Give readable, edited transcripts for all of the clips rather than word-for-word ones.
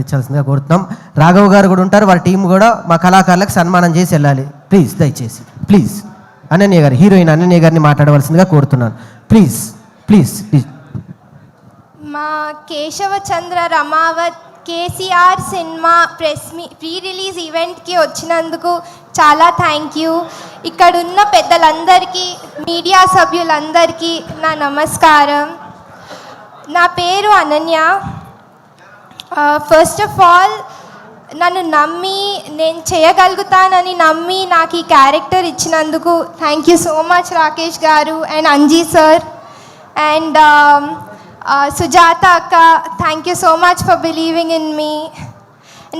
పంపించాల్సిందిగా కోరుతున్నాం. రాఘవ్ గారు కూడా ఉంటారు, వారి టీం కూడా మా కళాకారులకు సన్మానం చేసి వెళ్ళాలి. ప్లీజ్ దయచేసి ప్లీజ్ అనన్య గారు, హీరోయిన్ అనన్య గారిని మాట్లాడవలసిందిగా కోరుతున్నాను. Please please please. మా Keshavachandra Ramavath KCR cinema pre release ఈవెంట్కి వచ్చినందుకు చాలా థ్యాంక్ యూ. ఇక్కడున్న పెద్దలందరికీ, మీడియా సభ్యులందరికీ నా నమస్కారం. నా పేరు అనన్య. ఫస్ట్ ఆఫ్ ఆల్ నన్ను నమ్మి, నేను చేయగలుగుతానని నమ్మి నాకు ఈ క్యారెక్టర్ ఇచ్చినందుకు thank you so much Rakesh గారు and Anji sir and Sujatha అక్క, thank you so much for believing in me.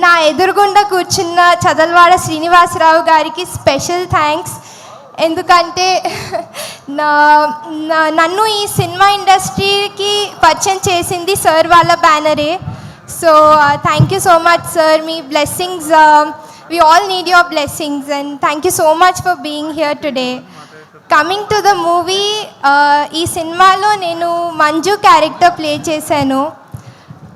నా ఎదురుగుండా కూర్చున్న చదల్వాడ శ్రీనివాసరావు గారికి స్పెషల్ థ్యాంక్స్. ఎందుకంటే నన్ను ఈ సినిమా ఇండస్ట్రీకి పరిచయం చేసింది సార్ వాళ్ళ బ్యానరే. So thank you so much sir. మీ blessings, we all need your blessings and thank you so much for being here today. Coming to the movie, ఈ సినిమాలో నేను మంజు క్యారెక్టర్ ప్లే చేశాను.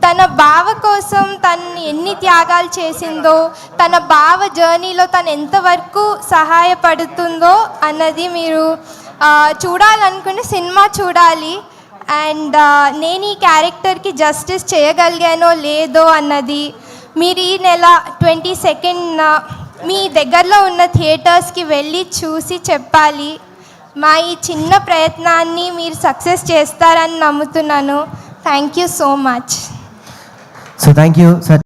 తన బావ కోసం తను ఎన్ని త్యాగాలు చేసిందో, తన బావ జర్నీలో తను ఎంతవరకు సహాయపడుతుందో అన్నది మీరు చూడాలనుకుంటే సినిమా చూడాలి. అండ్ నేను ఈ క్యారెక్టర్కి జస్టిస్ చేయగలిగానో లేదో అన్నది మీరు ఈ నెల 22న మీ దగ్గరలో ఉన్న థియేటర్స్కి వెళ్ళి చూసి చెప్పాలి. మా ఈ చిన్న ప్రయత్నాన్ని మీరు సక్సెస్ చేస్తారని నమ్ముతున్నాను. Thank you so much. So thank you sir.